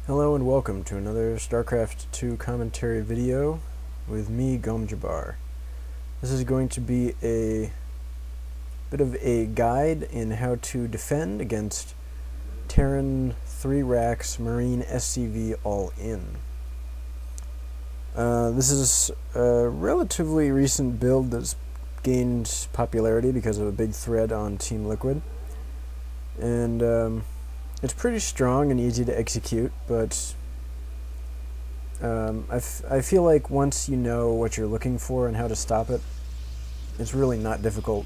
Hello and welcome to another Starcraft 2 commentary video with me, Gomjabar. This is going to be a bit of a guide in how to defend against Terran 3 Rax Marine-SCV all-in. This is a relatively recent build that's gained popularity because of a big thread on Team Liquid. And it's pretty strong and easy to execute, but I feel like once you know what you're looking for and how to stop it, it's really not difficult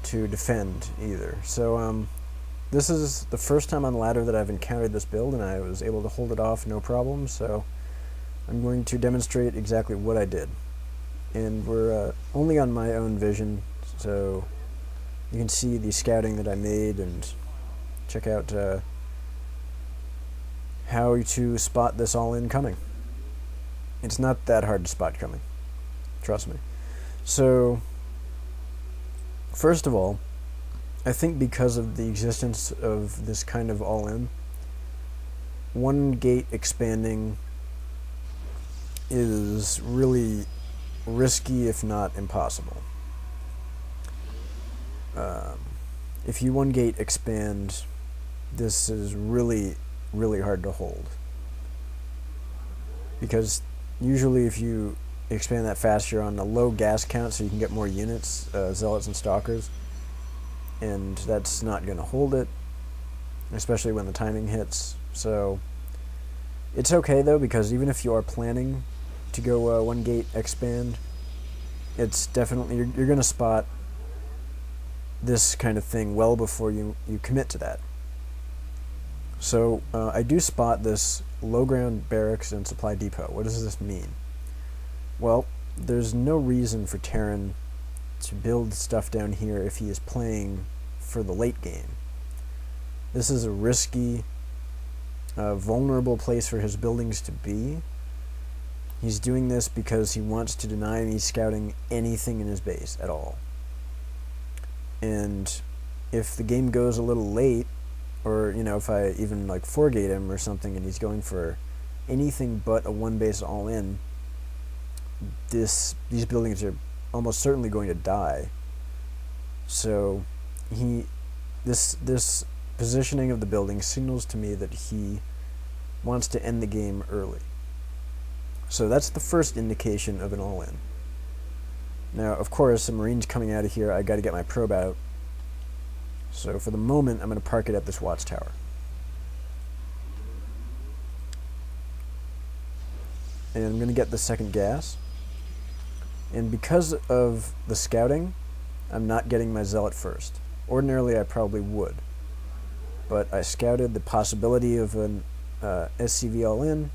to defend either. So this is the first time on ladder that I've encountered this build, and I was able to hold it off no problem, so I'm going to demonstrate exactly what I did. And we're only on my own vision, so you can see the scouting that I made and check out how to spot this all-in coming. It's not that hard to spot coming, trust me. So, first of all, I think because of the existence of this kind of all-in, one gate expanding is really risky, if not impossible. If you one gate expand, this is really hard to hold, because usually if you expand that fast, you're on a low gas count so you can get more units, zealots and stalkers, and that's not going to hold it, especially when the timing hits. So it's okay though, because even if you are planning to go one gate expand, it's definitely you're going to spot this kind of thing well before you commit to that. So I do spot this low ground barracks and supply depot. What does this mean? Well, there's no reason for Terran to build stuff down here if he is playing for the late game. This is a risky, vulnerable place for his buildings to be. He's doing this because he wants to deny me scouting anything in his base at all. And if the game goes a little late, or if I even like 4-gate him or something and he's going for anything but a one base all in, these buildings are almost certainly going to die. So this positioning of the building signals to me that he wants to end the game early. So that's the first indication of an all in. Now, of course, a Marine's coming out of here. I got to get my probe out. So for the moment, I'm going to park it at this watchtower. And I'm going to get the second gas. And because of the scouting, I'm not getting my zealot first. Ordinarily, I probably would. But I scouted the possibility of an SCV all-in,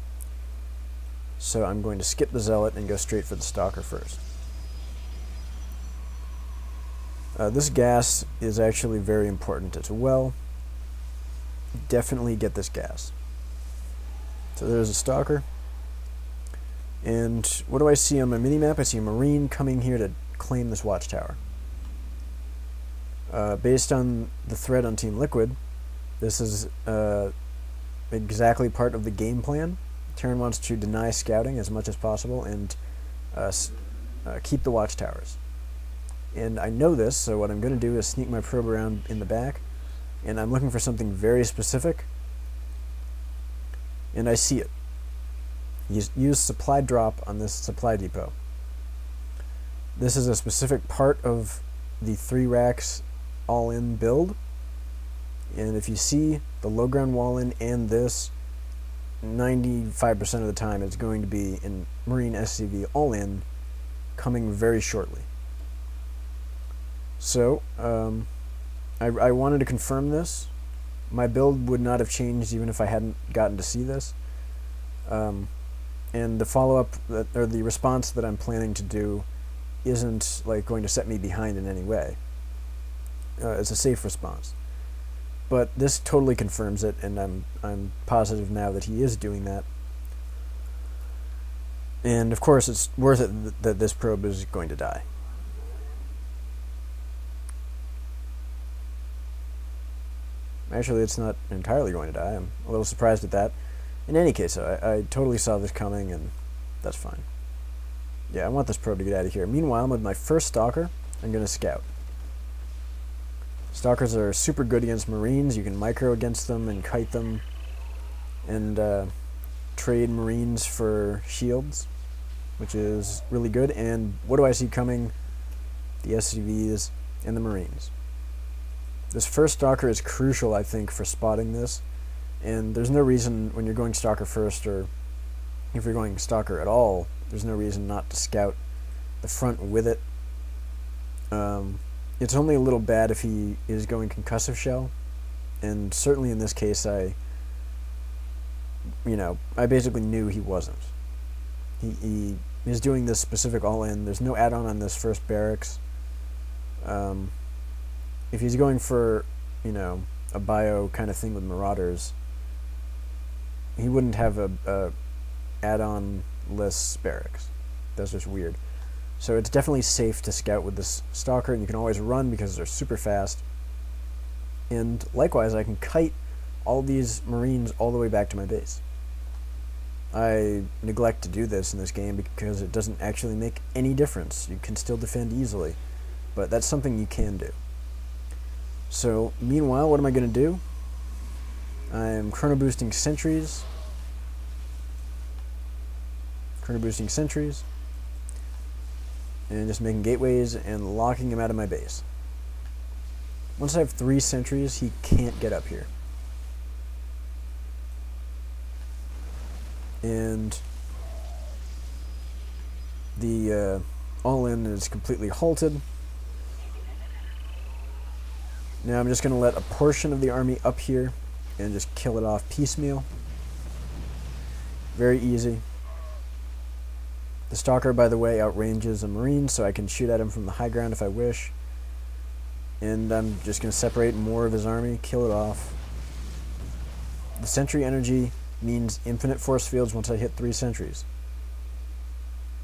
so I'm going to skip the zealot and go straight for the stalker first. This gas is actually very important as well. Definitely get this gas. So there's a stalker. And what do I see on my minimap? I see a Marine coming here to claim this watchtower. Based on the thread on Team Liquid, this is exactly part of the game plan. Terran wants to deny scouting as much as possible and keep the watchtowers. And I know this, so what I'm going to do is sneak my probe around in the back, and I'm looking for something very specific, and I see it. Use supply drop on this supply depot. This is a specific part of the 3 racks all-in build, and if you see the low ground wall in and this, 95% of the time it's going to be in Marine-SCV all-in coming very shortly. So, I wanted to confirm this. My build would not have changed even if I hadn't gotten to see this. And the follow-up, or the response that I'm planning to do isn't like going to set me behind in any way. It's a safe response. But this totally confirms it, and I'm positive now that he is doing that. And of course it's worth it that this probe is going to die. Actually, it's not entirely going to die. I'm a little surprised at that. In any case, I totally saw this coming, and that's fine. Yeah, I want this probe to get out of here. Meanwhile, with my first Stalker, I'm going to scout. Stalkers are super good against Marines. You can micro against them and kite them, and trade Marines for shields, which is really good. And what do I see coming? The SCVs and the Marines. This first Stalker is crucial, I think, for spotting this. And there's no reason when you're going Stalker first, or if you're going Stalker at all, there's no reason not to scout the front with it. It's only a little bad if he is going concussive shell, and certainly in this case I basically knew he wasn't. He is doing this specific all-in. There's no add-on on this first barracks. If he's going for, a bio kind of thing with Marauders, he wouldn't have a add-on-less barracks. That's just weird. So it's definitely safe to scout with this Stalker, and you can always run because they're super fast. And likewise, I can kite all these Marines all the way back to my base. I neglect to do this in this game because it doesn't actually make any difference. You can still defend easily, but that's something you can do. So, meanwhile, what am I going to do? I'm chrono boosting sentries. And just making gateways and locking him out of my base. Once I have 3 sentries, he can't get up here. And the all-in is completely halted. Now I'm just going to let a portion of the army up here and just kill it off piecemeal. Very easy. The Stalker, by the way, outranges a Marine, so I can shoot at him from the high ground if I wish. And I'm just going to separate more of his army, kill it off. The sentry energy means infinite force fields once I hit 3 sentries.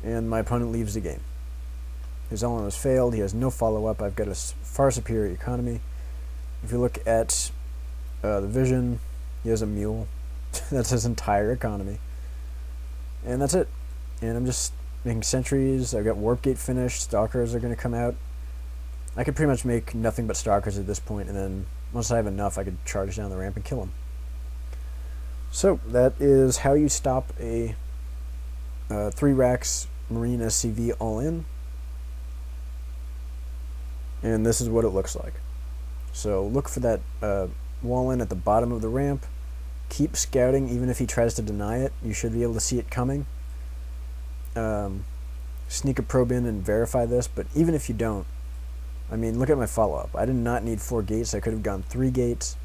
And my opponent leaves the game. His all-in has failed, he has no follow-up, I've got a far superior economy. If you look at the vision, he has a mule. That's his entire economy. And that's it. And I'm just making sentries. I've got warp gate finished. Stalkers are going to come out. I could pretty much make nothing but Stalkers at this point, and then once I have enough, I could charge down the ramp and kill them. So that is how you stop a 3 Rax Marine-SCV all-in. And this is what it looks like. So look for that wall-in at the bottom of the ramp. Keep scouting, even if he tries to deny it. You should be able to see it coming. Sneak a probe in and verify this, but even if you don't, I mean, look at my follow-up. I did not need 4 gates. I could have gone 3 gates.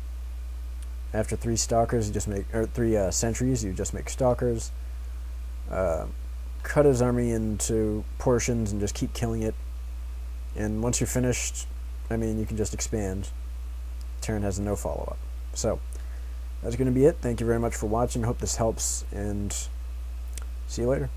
After 3 Stalkers, you just make, or 3 sentries, you just make Stalkers. Cut his army into portions and just keep killing it. And once you're finished, I mean, you can just expand. Terran has no follow-up. So, that's going to be it. Thank you very much for watching. Hope this helps, and see you later.